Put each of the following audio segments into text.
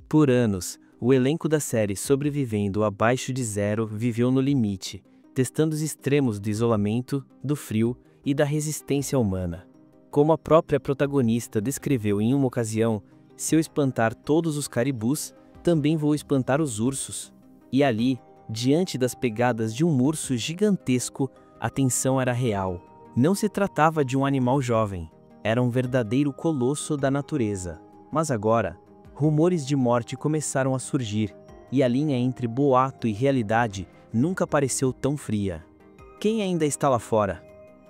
Por anos, o elenco da série Sobrevivendo Abaixo de Zero viveu no limite, testando os extremos do isolamento, do frio e da resistência humana. Como a própria protagonista descreveu em uma ocasião, se eu espantar todos os caribus, também vou espantar os ursos. E ali, diante das pegadas de um urso gigantesco, a tensão era real. Não se tratava de um animal jovem, era um verdadeiro colosso da natureza. Mas agora, rumores de morte começaram a surgir, e a linha entre boato e realidade nunca pareceu tão fria. Quem ainda está lá fora?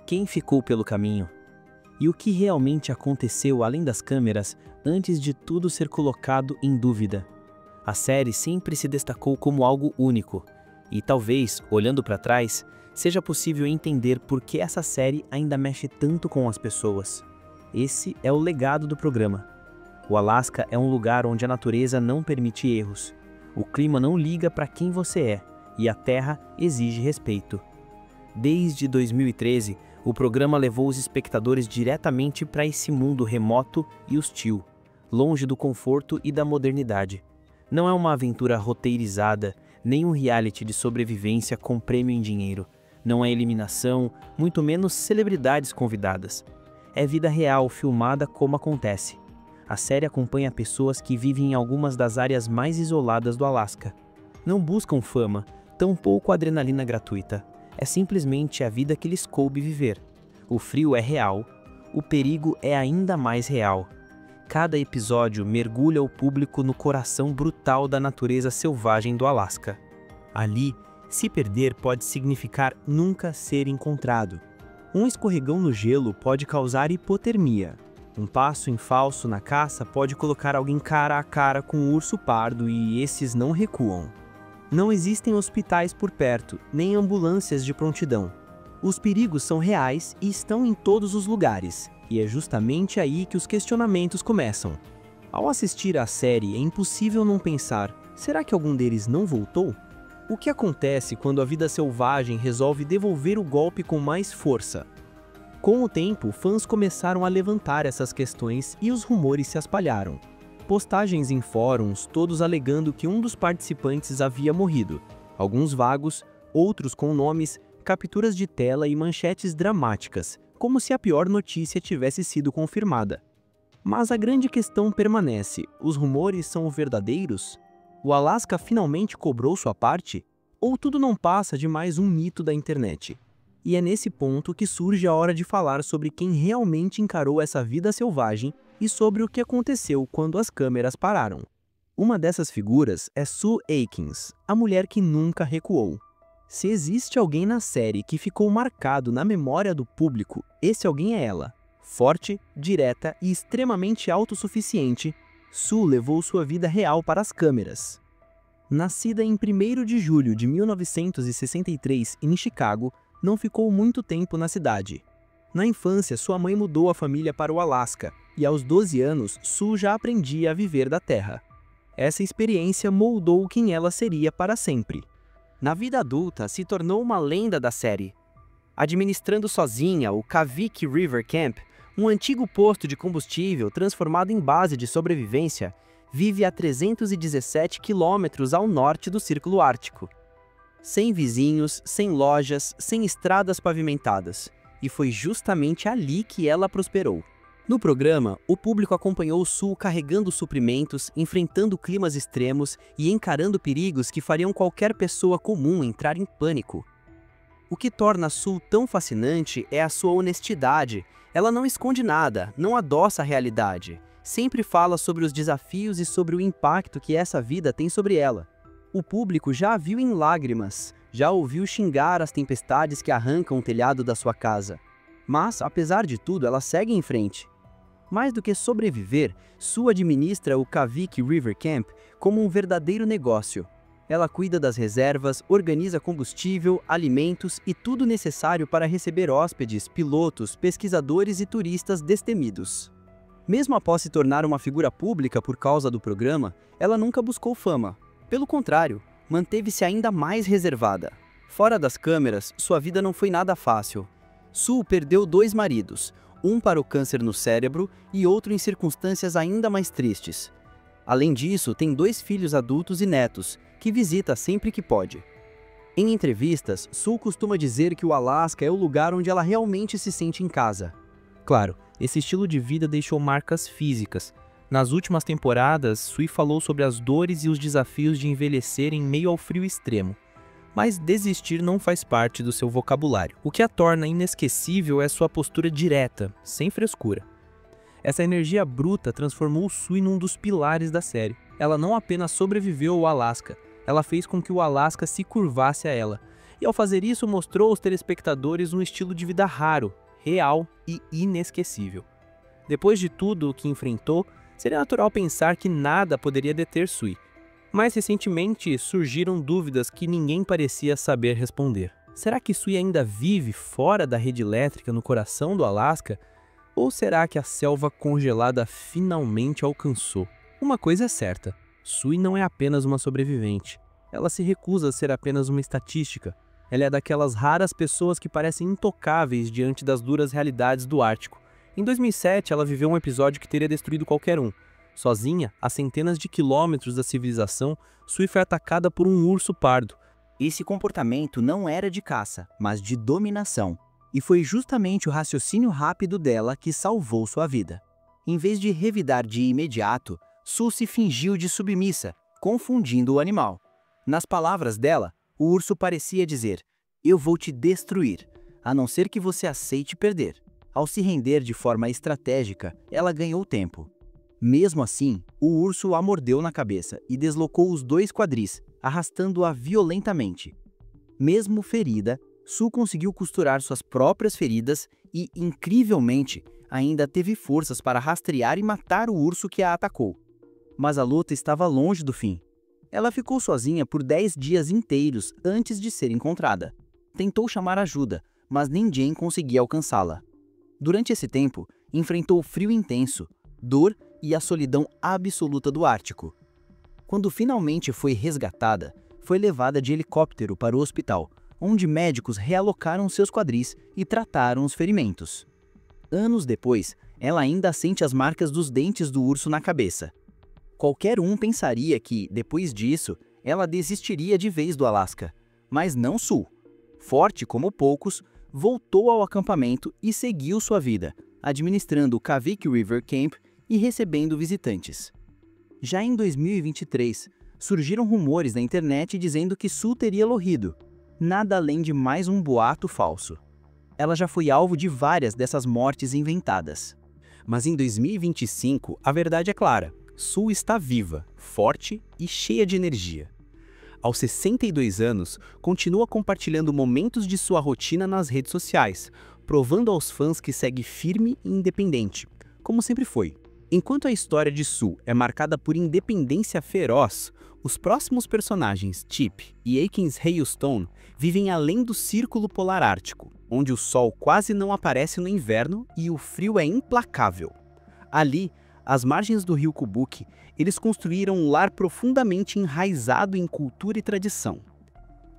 Quem ficou pelo caminho? E o que realmente aconteceu além das câmeras antes de tudo ser colocado em dúvida? A série sempre se destacou como algo único, e talvez, olhando para trás, seja possível entender por que essa série ainda mexe tanto com as pessoas. Esse é o legado do programa. O Alasca é um lugar onde a natureza não permite erros. O clima não liga para quem você é, e a terra exige respeito. Desde 2013, o programa levou os espectadores diretamente para esse mundo remoto e hostil, longe do conforto e da modernidade. Não é uma aventura roteirizada, nem um reality de sobrevivência com prêmio em dinheiro. Não é eliminação, muito menos celebridades convidadas. É vida real filmada como acontece. A série acompanha pessoas que vivem em algumas das áreas mais isoladas do Alasca. Não buscam fama, tampouco adrenalina gratuita. É simplesmente a vida que lhes coube viver. O frio é real, o perigo é ainda mais real. Cada episódio mergulha o público no coração brutal da natureza selvagem do Alasca. Ali, se perder pode significar nunca ser encontrado. Um escorregão no gelo pode causar hipotermia. Um passo em falso na caça pode colocar alguém cara a cara com um urso pardo e esses não recuam. Não existem hospitais por perto, nem ambulâncias de prontidão. Os perigos são reais e estão em todos os lugares, e é justamente aí que os questionamentos começam. Ao assistir à série, é impossível não pensar, será que algum deles não voltou? O que acontece quando a vida selvagem resolve devolver o golpe com mais força? Com o tempo, fãs começaram a levantar essas questões e os rumores se espalharam. Postagens em fóruns, todos alegando que um dos participantes havia morrido. Alguns vagos, outros com nomes, capturas de tela e manchetes dramáticas, como se a pior notícia tivesse sido confirmada. Mas a grande questão permanece: os rumores são verdadeiros? O Alasca finalmente cobrou sua parte? Ou tudo não passa de mais um mito da internet? E é nesse ponto que surge a hora de falar sobre quem realmente encarou essa vida selvagem e sobre o que aconteceu quando as câmeras pararam. Uma dessas figuras é Sue Aikins, a mulher que nunca recuou. Se existe alguém na série que ficou marcado na memória do público, esse alguém é ela. Forte, direta e extremamente autossuficiente, Sue levou sua vida real para as câmeras. Nascida em 1º de julho de 1963 em Chicago, não ficou muito tempo na cidade. Na infância, sua mãe mudou a família para o Alasca, e aos 12 anos, Sue já aprendia a viver da terra. Essa experiência moldou quem ela seria para sempre. Na vida adulta, se tornou uma lenda da série. Administrando sozinha o Kavik River Camp, um antigo posto de combustível transformado em base de sobrevivência, vive a 317 quilômetros ao norte do Círculo Ártico. Sem vizinhos, sem lojas, sem estradas pavimentadas. E foi justamente ali que ela prosperou. No programa, o público acompanhou Sue carregando suprimentos, enfrentando climas extremos e encarando perigos que fariam qualquer pessoa comum entrar em pânico. O que torna Sue tão fascinante é a sua honestidade. Ela não esconde nada, não adoça a realidade. Sempre fala sobre os desafios e sobre o impacto que essa vida tem sobre ela. O público já a viu em lágrimas, já ouviu xingar as tempestades que arrancam o telhado da sua casa. Mas, apesar de tudo, ela segue em frente. Mais do que sobreviver, Sue administra o Kavik River Camp como um verdadeiro negócio. Ela cuida das reservas, organiza combustível, alimentos e tudo necessário para receber hóspedes, pilotos, pesquisadores e turistas destemidos. Mesmo após se tornar uma figura pública por causa do programa, ela nunca buscou fama. Pelo contrário, manteve-se ainda mais reservada. Fora das câmeras, sua vida não foi nada fácil. Sue perdeu 2 maridos, um para o câncer no cérebro e outro em circunstâncias ainda mais tristes. Além disso, tem 2 filhos adultos e netos, que visita sempre que pode. Em entrevistas, Sue costuma dizer que o Alasca é o lugar onde ela realmente se sente em casa. Claro, esse estilo de vida deixou marcas físicas. Nas últimas temporadas, Sue falou sobre as dores e os desafios de envelhecer em meio ao frio extremo. Mas desistir não faz parte do seu vocabulário. O que a torna inesquecível é sua postura direta, sem frescura. Essa energia bruta transformou Sue num dos pilares da série. Ela não apenas sobreviveu ao Alasca, ela fez com que o Alasca se curvasse a ela. E ao fazer isso, mostrou aos telespectadores um estilo de vida raro, real e inesquecível. Depois de tudo o que enfrentou, seria natural pensar que nada poderia deter Sue. Mais recentemente, surgiram dúvidas que ninguém parecia saber responder. Será que Sue ainda vive fora da rede elétrica no coração do Alasca? Ou será que a selva congelada finalmente alcançou? Uma coisa é certa, Sue não é apenas uma sobrevivente. Ela se recusa a ser apenas uma estatística. Ela é daquelas raras pessoas que parecem intocáveis diante das duras realidades do Ártico. Em 2007, ela viveu um episódio que teria destruído qualquer um. Sozinha, a centenas de quilômetros da civilização, Sue foi atacada por um urso pardo. Esse comportamento não era de caça, mas de dominação. E foi justamente o raciocínio rápido dela que salvou sua vida. Em vez de revidar de imediato, Sue se fingiu de submissa, confundindo o animal. Nas palavras dela, o urso parecia dizer: "Eu vou te destruir, a não ser que você aceite perder." Ao se render de forma estratégica, ela ganhou tempo. Mesmo assim, o urso a mordeu na cabeça e deslocou os 2 quadris, arrastando-a violentamente. Mesmo ferida, Sue conseguiu costurar suas próprias feridas e, incrivelmente, ainda teve forças para rastrear e matar o urso que a atacou. Mas a luta estava longe do fim. Ela ficou sozinha por 10 dias inteiros antes de ser encontrada. Tentou chamar ajuda, mas ninguém conseguia alcançá-la. Durante esse tempo, enfrentou frio intenso, dor e a solidão absoluta do Ártico. Quando finalmente foi resgatada, foi levada de helicóptero para o hospital, onde médicos realocaram seus quadris e trataram os ferimentos. Anos depois, ela ainda sente as marcas dos dentes do urso na cabeça. Qualquer um pensaria que, depois disso, ela desistiria de vez do Alasca, mas não Sue. Forte como poucos, voltou ao acampamento e seguiu sua vida, administrando o Kavik River Camp e recebendo visitantes. Já em 2023, surgiram rumores na internet dizendo que Sue teria morrido, nada além de mais um boato falso. Ela já foi alvo de várias dessas mortes inventadas. Mas em 2025, a verdade é clara: Sue está viva, forte e cheia de energia. Aos 62 anos, continua compartilhando momentos de sua rotina nas redes sociais, provando aos fãs que segue firme e independente, como sempre foi. Enquanto a história de Sue é marcada por independência feroz, os próximos personagens, Chip e Akins Hailstone, vivem além do Círculo Polar Ártico, onde o sol quase não aparece no inverno e o frio é implacável. Ali, às margens do rio Kubuk, eles construíram um lar profundamente enraizado em cultura e tradição.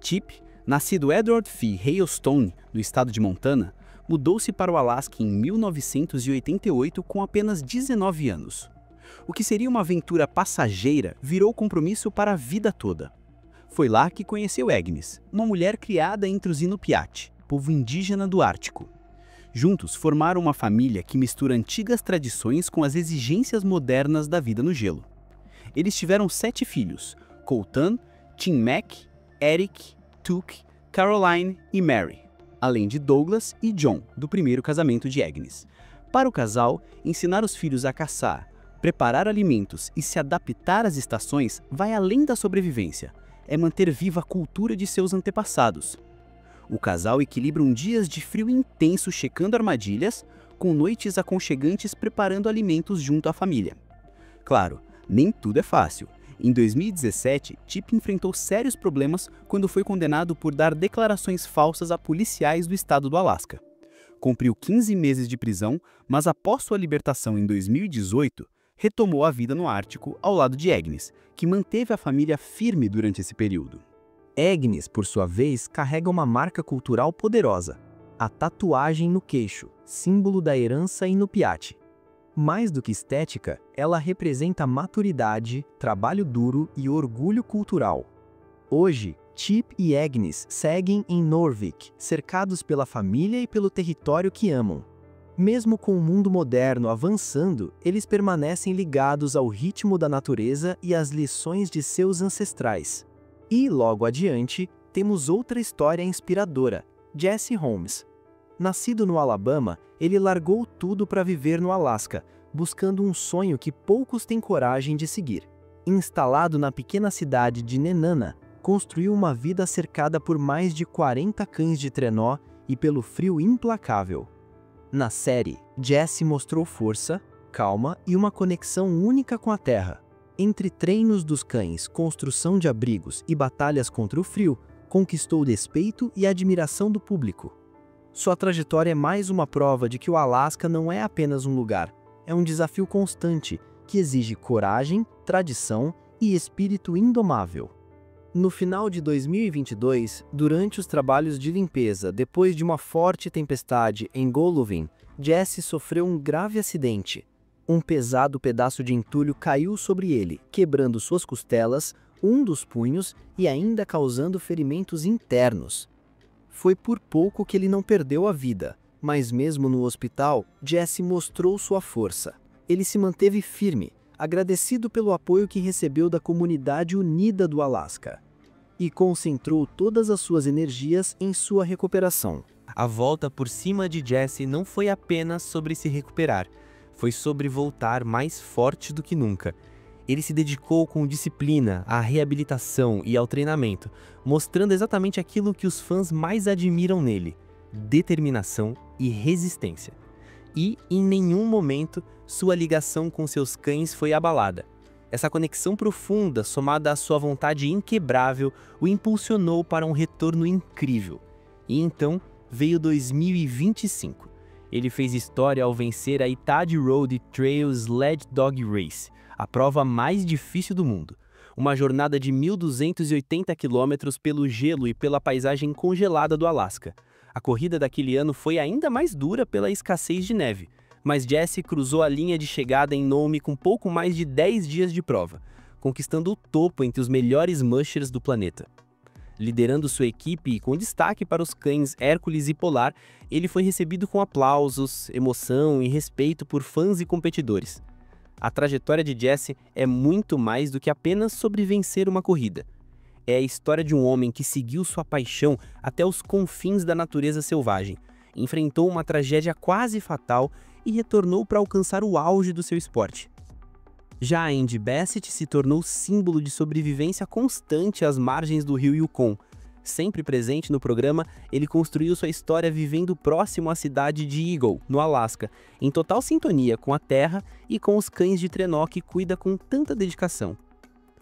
Chip, nascido Edward F. Hailstone, do estado de Montana, mudou-se para o Alasca em 1988 com apenas 19 anos. O que seria uma aventura passageira virou compromisso para a vida toda. Foi lá que conheceu Agnes, uma mulher criada entre os Inupiat, povo indígena do Ártico. Juntos formaram uma família que mistura antigas tradições com as exigências modernas da vida no gelo. Eles tiveram 7 filhos: Coltan, Tim Mac, Eric, Tuke, Caroline e Mary, além de Douglas e John, do primeiro casamento de Agnes. Para o casal, ensinar os filhos a caçar, preparar alimentos e se adaptar às estações vai além da sobrevivência. É manter viva a cultura de seus antepassados. O casal equilibra dias de frio intenso checando armadilhas, com noites aconchegantes preparando alimentos junto à família. Claro, nem tudo é fácil. Em 2017, Chip enfrentou sérios problemas quando foi condenado por dar declarações falsas a policiais do estado do Alasca. Cumpriu 15 meses de prisão, mas após sua libertação em 2018, retomou a vida no Ártico ao lado de Agnes, que manteve a família firme durante esse período. Agnes, por sua vez, carrega uma marca cultural poderosa: a tatuagem no queixo, símbolo da herança Inupiat. Mais do que estética, ela representa maturidade, trabalho duro e orgulho cultural. Hoje, Chip e Agnes seguem em Norvik, cercados pela família e pelo território que amam. Mesmo com o mundo moderno avançando, eles permanecem ligados ao ritmo da natureza e às lições de seus ancestrais. E, logo adiante, temos outra história inspiradora, Jesse Holmes. Nascido no Alabama, ele largou tudo para viver no Alasca, buscando um sonho que poucos têm coragem de seguir. Instalado na pequena cidade de Nenana, construiu uma vida cercada por mais de 40 cães de trenó e pelo frio implacável. Na série, Jesse mostrou força, calma e uma conexão única com a terra. Entre treinos dos cães, construção de abrigos e batalhas contra o frio, conquistou o respeito e a admiração do público. Sua trajetória é mais uma prova de que o Alasca não é apenas um lugar, é um desafio constante que exige coragem, tradição e espírito indomável. No final de 2022, durante os trabalhos de limpeza depois de uma forte tempestade em Golovin, Jesse sofreu um grave acidente. Um pesado pedaço de entulho caiu sobre ele, quebrando suas costelas, um dos punhos e ainda causando ferimentos internos. Foi por pouco que ele não perdeu a vida, mas mesmo no hospital, Jesse mostrou sua força. Ele se manteve firme, agradecido pelo apoio que recebeu da comunidade unida do Alasca, e concentrou todas as suas energias em sua recuperação. A volta por cima de Jesse não foi apenas sobre se recuperar, foi sobre voltar mais forte do que nunca. Ele se dedicou com disciplina à reabilitação e ao treinamento, mostrando exatamente aquilo que os fãs mais admiram nele: determinação e resistência. E, em nenhum momento, sua ligação com seus cães foi abalada. Essa conexão profunda, somada à sua vontade inquebrável, o impulsionou para um retorno incrível. E então veio 2025. Ele fez história ao vencer a Itadi Road Trail Sled Dog Race, a prova mais difícil do mundo. Uma jornada de 1.280 quilômetros pelo gelo e pela paisagem congelada do Alasca. A corrida daquele ano foi ainda mais dura pela escassez de neve, mas Jesse cruzou a linha de chegada em Nome com pouco mais de 10 dias de prova, conquistando o topo entre os melhores mushers do planeta. Liderando sua equipe e com destaque para os cães Hércules e Polar, ele foi recebido com aplausos, emoção e respeito por fãs e competidores. A trajetória de Jesse é muito mais do que apenas sobre vencer uma corrida. É a história de um homem que seguiu sua paixão até os confins da natureza selvagem, enfrentou uma tragédia quase fatal e retornou para alcançar o auge do seu esporte. Já Andy Bassett se tornou símbolo de sobrevivência constante às margens do rio Yukon. Sempre presente no programa, ele construiu sua história vivendo próximo à cidade de Eagle, no Alasca, em total sintonia com a terra e com os cães de trenó que cuida com tanta dedicação.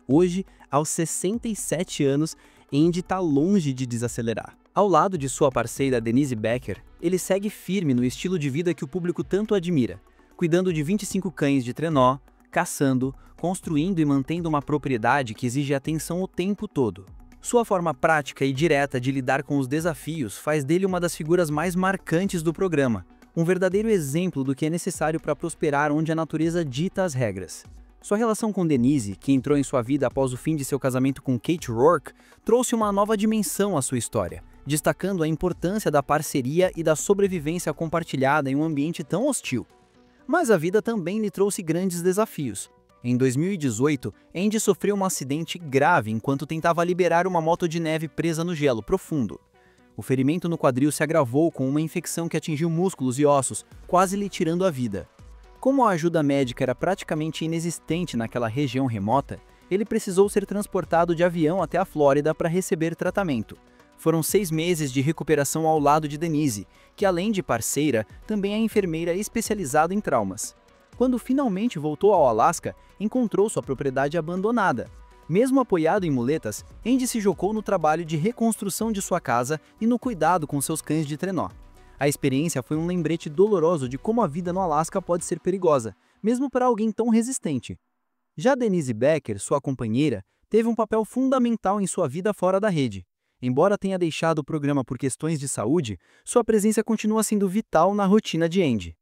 Hoje, aos 67 anos, Andy está longe de desacelerar. Ao lado de sua parceira Denise Becker, ele segue firme no estilo de vida que o público tanto admira, cuidando de 25 cães de trenó, caçando, construindo e mantendo uma propriedade que exige atenção o tempo todo. Sua forma prática e direta de lidar com os desafios faz dele uma das figuras mais marcantes do programa, um verdadeiro exemplo do que é necessário para prosperar onde a natureza dita as regras. Sua relação com Denise, que entrou em sua vida após o fim de seu casamento com Kate Rourke, trouxe uma nova dimensão à sua história, destacando a importância da parceria e da sobrevivência compartilhada em um ambiente tão hostil. Mas a vida também lhe trouxe grandes desafios. Em 2018, Andy sofreu um acidente grave enquanto tentava liberar uma moto de neve presa no gelo profundo. O ferimento no quadril se agravou com uma infecção que atingiu músculos e ossos, quase lhe tirando a vida. Como a ajuda médica era praticamente inexistente naquela região remota, ele precisou ser transportado de avião até a Flórida para receber tratamento. Foram 6 meses de recuperação ao lado de Denise, que além de parceira, também é enfermeira especializada em traumas. Quando finalmente voltou ao Alasca, encontrou sua propriedade abandonada. Mesmo apoiado em muletas, Andy se jogou no trabalho de reconstrução de sua casa e no cuidado com seus cães de trenó. A experiência foi um lembrete doloroso de como a vida no Alasca pode ser perigosa, mesmo para alguém tão resistente. Já Denise Becker, sua companheira, teve um papel fundamental em sua vida fora da rede. Embora tenha deixado o programa por questões de saúde, sua presença continua sendo vital na rotina de Andy.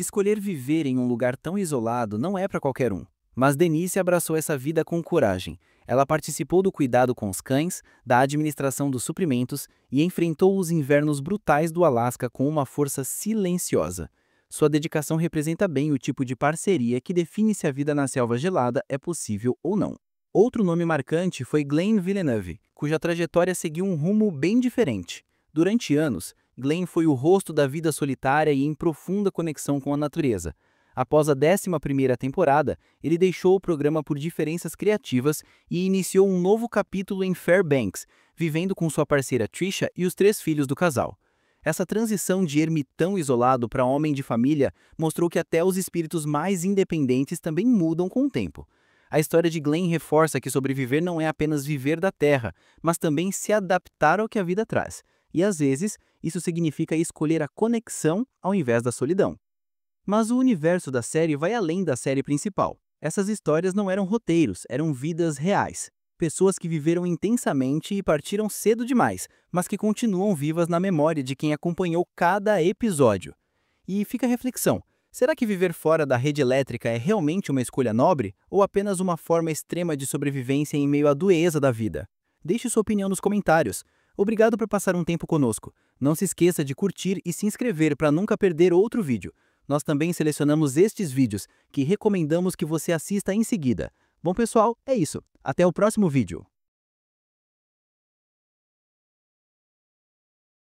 Escolher viver em um lugar tão isolado não é para qualquer um. Mas Denise abraçou essa vida com coragem. Ela participou do cuidado com os cães, da administração dos suprimentos e enfrentou os invernos brutais do Alasca com uma força silenciosa. Sua dedicação representa bem o tipo de parceria que define se a vida na selva gelada é possível ou não. Outro nome marcante foi Glenn Villeneuve, cuja trajetória seguiu um rumo bem diferente. Durante anos, Glenn foi o rosto da vida solitária e em profunda conexão com a natureza. Após a 11ª temporada, ele deixou o programa por diferenças criativas e iniciou um novo capítulo em Fairbanks, vivendo com sua parceira Trisha e os 3 filhos do casal. Essa transição de ermitão isolado para homem de família mostrou que até os espíritos mais independentes também mudam com o tempo. A história de Glenn reforça que sobreviver não é apenas viver da terra, mas também se adaptar ao que a vida traz. E às vezes, isso significa escolher a conexão ao invés da solidão. Mas o universo da série vai além da série principal. Essas histórias não eram roteiros, eram vidas reais. Pessoas que viveram intensamente e partiram cedo demais, mas que continuam vivas na memória de quem acompanhou cada episódio. E fica a reflexão: será que viver fora da rede elétrica é realmente uma escolha nobre ou apenas uma forma extrema de sobrevivência em meio à dureza da vida? Deixe sua opinião nos comentários. Obrigado por passar um tempo conosco. Não se esqueça de curtir e se inscrever para nunca perder outro vídeo. Nós também selecionamos estes vídeos, que recomendamos que você assista em seguida. Bom pessoal, é isso. Até o próximo vídeo.